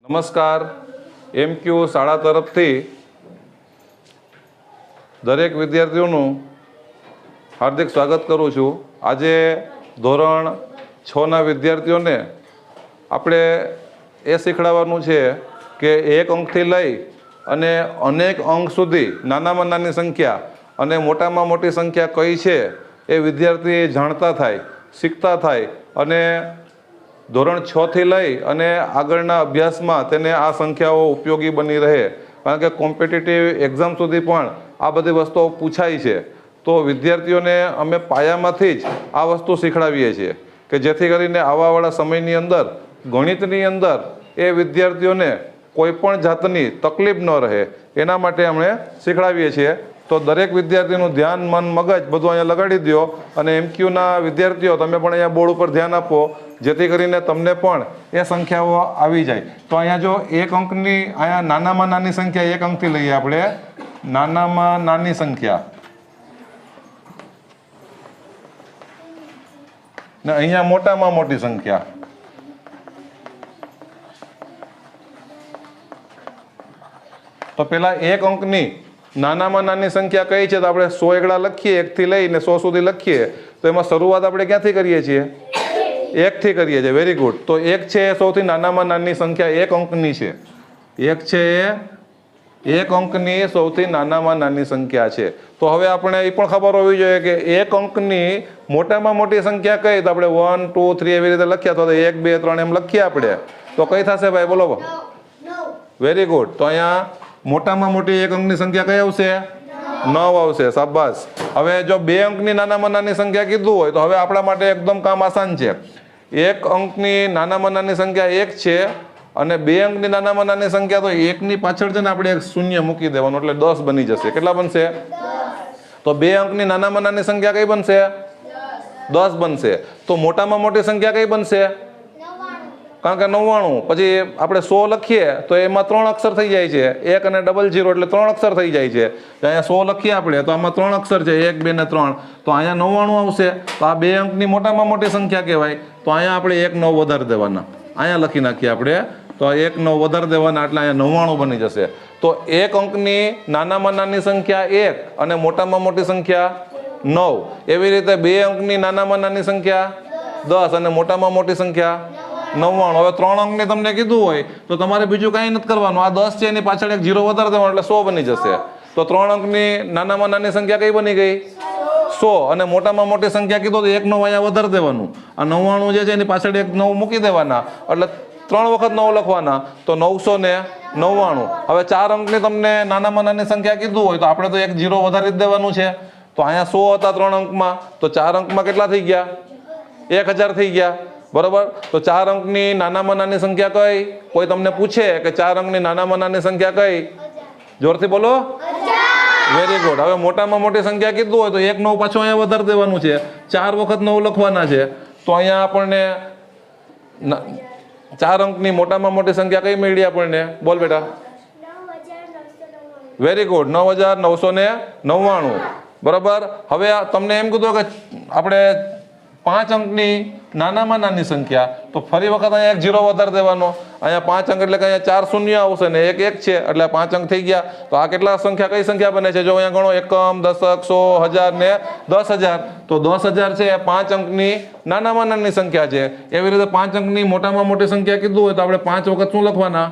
નમસ્કાર. એમક્યુ શાળા તરફથી દરેક વિદ્યાર્થીઓનું હાર્દિક સ્વાગત કરું છું. આજે ધોરણ 6ના વિદ્યાર્થીઓને આપણે એ શીખવાડવાનું છે કે એક અંકથી લઈ અને અનેક અંક સુધી નાનામાં નાની સંખ્યા અને મોટામાં મોટી સંખ્યા કઈ છે એ વિદ્યાર્થી જાણતા થાય, શીખતા થાય અને ધોરણ 6થી લઈ અને આગળના અભ્યાસમાં તેને આ સંખ્યાઓ ઉપયોગી બની રહે. કારણ કે કોમ્પિટિટિવ એક્ઝામ સુધી પણ આ બધી વસ્તુઓ પૂછાય છે. તો વિદ્યાર્થીઓને અમે પાયામાંથી જ આ વસ્તુ શીખવાડીએ છીએ કે જેથી કરીને આવાવાળા સમયની અંદર ગણિતની અંદર એ વિદ્યાર્થીઓને કોઈ પણ જાતની તકલીફ ન રહે એના માટે અમે શીખવાડીએ છીએ. તો દરેક વિદ્યાર્થીનું ધ્યાન, મન, મગજ બધું અહીંયા લગાડી દો અને એમક્યુના વિદ્યાર્થીઓ તમે પણ અહીંયા બોર્ડ ઉપર ધ્યાન આપો જેથી કરીને તમને પણ એ સંખ્યાઓ આવી જાય. તો અહીંયા જો એક અંકની અહીંયા નાનામાં નાની સંખ્યા એક અંકથી લઈએ આપણે, નાનામાં નાની સંખ્યા ને અહીંયા મોટામાં મોટી સંખ્યા. તો પેલા એક અંકની નાનામાં નાની સંખ્યા કઈ છે તો આપણે 100 એકડા લખીએ, 1 થી લઈને 100 સુધી લખીએ. તો એમાં શરૂઆત આપણે ક્યાંથી કરીએ છીએ? 1 થી કરીએ છીએ. Very good. તો 1 છે એ સૌથી નાનામાં નાની સંખ્યા એક અંકની છે. 1 છે એ એક અંકની સૌથી નાનામાં નાની સંખ્યા છે. તો હવે આપણે એ પણ ખબર હોવી જોઈએ કે એક અંકની મોટામાં મોટી સંખ્યા કઈ તો આપણે 1 2 3 એવી રીતે લખ્યા તો 1 2 3 એમ લખીએ આપણે તો કઈ થશે ભાઈ? બોલો. Very good. તો અહીંયા મોટામાં મોટી એક અંકની સંખ્યા કઈ આવશે? 9 આવશે. શાબાશ. હવે જો બે અંકની નાનામાં નાની સંખ્યા કીધું હોય તો હવે આપણા માટે એકદમ કામ આસાન છે. એક અંકની નાનામાં નાની સંખ્યા 1 છે અને બે અંકની નાનામાં નાની સંખ્યા તો એકની પાછળ છે ને આપણે એક શૂન્ય મૂકી દેવાનું એટલે 10 બની જશે. કેટલા બનશે? તો બે અંકની નાનામાં નાની સંખ્યા કઈ બનશે? 10 બનશે. તો મોટામાં મોટી સંખ્યા કઈ બનશે? કારણ કે 99. પછી આપણે 100 લખીએ તો એમાં 3 અક્ષર થઈ જાય છે. 1 અને 00 એટલે 3 અક્ષર થઈ જાય છે. અહીંયા 100 લખીએ આપણે તો આમાં 3 અક્ષર છે, 1 2 ને 3. તો અહીંયા 99 આવશે. તો આ બે અંકની મોટામાં મોટી સંખ્યા કહેવાય. તો અહીંયા આપણે 1 9 વધારી દેવાના. અહીંયા લખી નાખીએ આપણે તો 1 9 વધારી દેવાના એટલે અહીંયા 99 બની જશે. તો એક અંકની નાનામાં નાની સંખ્યા 1 અને મોટામાં મોટી સંખ્યા 9. એવી રીતે બે અંકની નાનામાં નાની સંખ્યા 10 અને મોટામાં મોટી સંખ્યા 99. હવે 3 અંકની તમને કીધું હોય તો તમારે બીજું કાંઈ નથી કરવાનું. આ 10 છે એની પાછળ એક 0 વધારી દેવાનું એટલે 100 બની જશે. તો 3 અંકની નાનામાં નાની સંખ્યા કઈ બની ગઈ? 100. અને મોટામાં મોટી સંખ્યા કીધું તો 1 9 અહીંયા વધારી દેવાનું. આ 99 જે છે એની પાછળ એક 9 મૂકી દેવાના એટલે 3 વખત 9 લખવાના તો 999. હવે 4 અંકની તમને નાનામાં નાની સંખ્યા કીધું હોય તો આપણે તો એક 0 વધારી જ દેવાનું છે. તો અહીંયા 100 હતા 3 અંકમાં તો 4 અંકમાં કેટલા થઈ ગયા? 1000 થઈ ગયા. બરોબર. તો 4 અંકની નાનામાં નાની સંખ્યા કઈ? કોઈ તમને પૂછે કે 4 અંકની નાનામાં નાની સંખ્યા કઈ? જોરથી બોલો. Very good. હવે મોટામાં મોટી સંખ્યા કીધું હોય તો 1 9 પાછું અહીંયા વધારી દેવાનું છે. 4 વખત 9 લખવાના છે. તો અહીંયા આપણને 4 અંકની મોટામાં મોટી સંખ્યા કઈ મળી આપણને? બોલ બેટા. Very good. 9999. બરોબર. હવે તમને એમ કીધું કે આપણે 5 અંકની નાનામાં નાની સંખ્યા તો ફરી વખત અહીંયા એક 0 વધારી દેવાનો. અહીંયા 5 અંક એટલે કે અહીંયા 4 શૂન્ય આવશે ને એક 1 છે એટલે 5 અંક થઈ ગયા. તો આ કેટલા સંખ્યા કઈ સંખ્યા બને છે? જો અહીંયા ગણો એકમ, દશક, 100, 1000 ને 10000. તો 10000 છે એ 5 અંકની નાનામાં નાની સંખ્યા છે. એવી રીતે 5 અંકની મોટામાં મોટી સંખ્યા કીધું હોય તો આપણે 5 વખત શું લખવાના?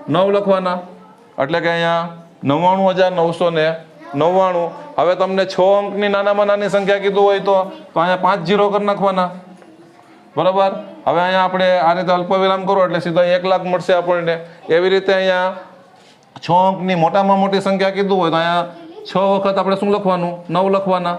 9 લખવાના. એટલે કે અહીંયા 99999. હવે તમને 6 અંકની નાનામાં નાની સંખ્યા કીધું હોય તો અહીંયા 5 0 કરી નાખવાના. બરોબર. હવે અહીંયા આપણે આ રીતે અલ્પવિરામ કરો એટલે સીધા 1 લાખ મળશે આપણને. એવી રીતે અહીંયા 6 અંકની મોટામાં મોટી સંખ્યા કીધું હોય તો અહીંયા 6 વખત આપણે શું લખવાનું? 9 લખવાના.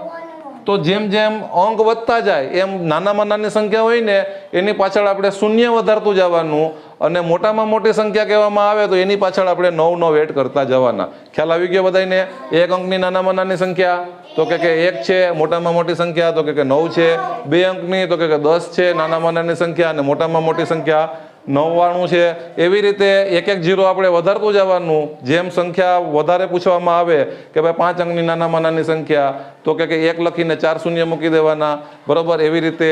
તો જેમ જેમ અંક વધતા જાય એમ નાનામાં નાની સંખ્યા હોય ને એની પાછળ આપણે શૂન્ય વધારતું જવાનું અને મોટામાં મોટી સંખ્યા કહેવામાં આવે તો એની પાછળ આપણે 9 9 એડ કરતા જવાના. ખ્યાલ આવી ગયો બધાને? એક અંકની નાનામાં નાની સંખ્યા તો કે 1 છે, મોટામાં મોટી સંખ્યા તો કે 9 છે. બે અંકની તો કે 10 છે નાનામાં નાની સંખ્યા અને મોટામાં મોટી સંખ્યા 99 છે. એવી રીતે એક 0 આપણે વધારતું જવાનું. જેમ સંખ્યા વધારે પૂછવામાં આવે કે ભાઈ 5 અંકની નાનામાં નાની સંખ્યા તો કે 1 લખીને 4 શૂન્ય મૂકી દેવાના. બરોબર. એવી રીતે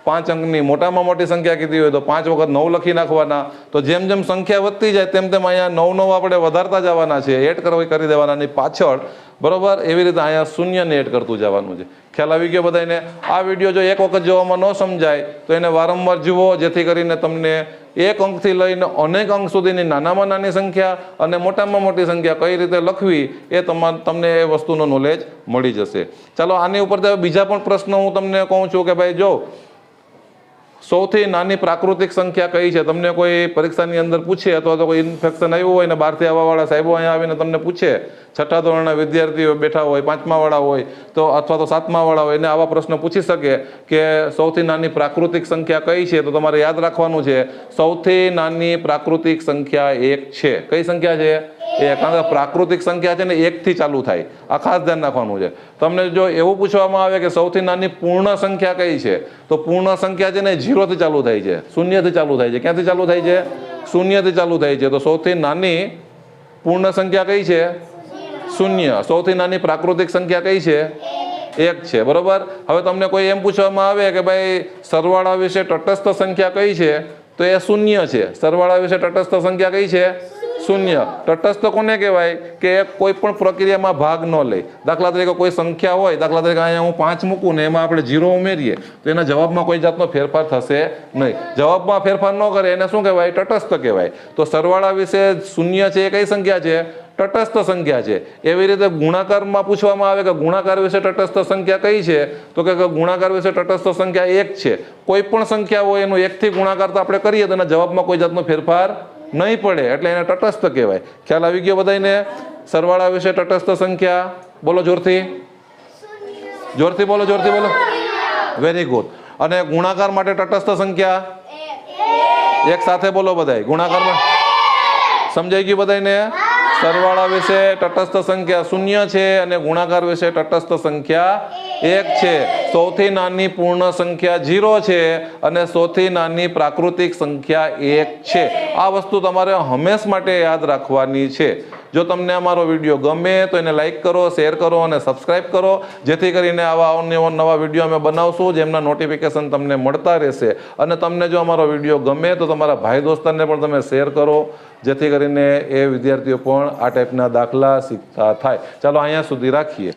5 અંકની મોટામાં મોટી સંખ્યા કીધી હોય તો 5 વખત 9 લખી નાખવાના. તો જેમ જેમ સંખ્યા વધતી જાય તેમ તેમ અહીંયા 9 આપણે વધારતા જવાના છે, એડ કરી દેવાના ની પાછળ, બરોબર. એવી રીતે અહીંયા શૂન્યને એડ કરતું જવાનું છે. ખ્યાલ આવી ગયો બધાને? આ વિડીયો જો એક વખત જોવામાં ન સમજાય તો એને વારંવાર જુઓ, જેથી કરીને તમને એક અંકથી લઈને અનેક અંક સુધીની નાનામાં નાની સંખ્યા અને મોટામાં મોટી સંખ્યા કઈ રીતે લખવી એ તમને એ વસ્તુનો નોલેજ મળી જશે. ચાલો આની ઉપર બીજા પણ પ્રશ્ન હું તમને કહું છું કે ભાઈ જો સૌથી નાની પ્રાકૃતિક સંખ્યા કઈ છે, તમને કોઈ પરીક્ષાની અંદર પૂછે અથવા તો કોઈ ઇન્ફેક્શન આવ્યું હોય ને બહારથી આવવાવાળા સાહેબો અહીંયા આવીને તમને પૂછે, 6ઠા ધોરણના વિદ્યાર્થીઓ બેઠા હોય, 5મા વાળા હોય તો અથવા તો 7મા વાળા હોય, એને આવા પ્રશ્ન પૂછી શકે કે સૌથી નાની પ્રાકૃતિક સંખ્યા કઈ છે. તો તમારે યાદ રાખવાનું છે સૌથી નાની પ્રાકૃતિક સંખ્યા 1 છે. કઈ સંખ્યા છે? 1. કારણ કે પ્રાકૃતિક સંખ્યા છે ને 1 થી ચાલુ થાય, આ ખાસ ધ્યાન રાખવાનું છે. તમને જો એવું પૂછવામાં આવે કે સૌથી નાની પૂર્ણ સંખ્યા કઈ છે, તો પૂર્ણ સંખ્યા છે ને 0 થી ચાલુ થાય છે, 0 થી ચાલુ થાય છે. ક્યાંથી ચાલુ થાય છે? 0 થી ચાલુ થાય છે. તો સૌથી નાની પૂર્ણ સંખ્યા કઈ છે? 0. સૌથી નાની પ્રાકૃતિક સંખ્યા કઈ છે? 1 છે, બરોબર. હવે તમને કોઈ એમ પૂછવામાં આવે કે ભાઈ સરવાળા વિશે તટસ્થ સંખ્યા કઈ છે, તો એ 0 છે. સરવાળા વિશે તટસ્થ સંખ્યા કઈ છે? 0. તટસ્થ કોને કહેવાય? કે કોઈ પણ પ્રક્રિયામાં ભાગ ન લે. દાખલા તરીકે કોઈ સંખ્યા હોય, દાખલા તરીકે અહીંયા હું 5 મૂકું ને એમાં આપણે 0 ઉમેરીએ તો એના જવાબમાં કોઈ જાતનો ફેરફાર થશે નહીં. જવાબમાં ફેરફાર ન કરે એને શું કહેવાય? તટસ્થ કહેવાય. તો સરવાળા વિશે 0 છે એ કઈ સંખ્યા છે? તટસ્થ સંખ્યા છે. એવી રીતે ગુણાકારમાં પૂછવામાં આવે કે ગુણાકાર વિશે તટસ્થ સંખ્યા કઈ છે, તો કે ગુણાકાર વિશે તટસ્થ સંખ્યા 1 છે. કોઈ પણ સંખ્યા હોય એનું 1 થી ગુણાકાર તો આપણે કરીએ તો એના જવાબમાં કોઈ જાતનો ફેરફાર નહીં પડે, એટલે એને તટસ્થ કહેવાય. ખ્યાલ આવી ગયો બધાને? સરવાળા વિશે તટસ્થ સંખ્યા બોલો જોરથી, જોરથી બોલો, જોરથી બોલો. Very good. અને ગુણાકાર માટે તટસ્થ સંખ્યા 1 સાથે બોલો બધાય. ગુણાકારમાં સમજાઈ ગયું બધાને? સરવાળા વિશે તટસ્થ સંખ્યા 0 છે અને ગુણાકાર વિશે તટસ્થ સંખ્યા 1 છે. સૌથી નાની પૂર્ણ સંખ્યા 0 છે અને સૌથી નાની પ્રાકૃતિક સંખ્યા 1 છે. આ વસ્તુ તમારે હંમેશા માટે યાદ રાખવાની છે. જો તમને અમારો વિડીયો ગમે તો એને લાઈક કરો, શેર કરો અને સબસ્ક્રાઇબ કરો, જેથી કરીને આવા નવા વિડીયો અમે બનાવશું જેમના નોટિફિકેશન તમને મળતા રહેશે. અને તમને જો અમારો વિડીયો ગમે તો તમારા ભાઈ દોસ્તને પણ તમે શેર કરો, જેથી કરીને એ વિદ્યાર્થીઓ પણ આ ટાઈપના દાખલા શીખતા થાય. ચાલો અહીંયા સુધી રાખીએ.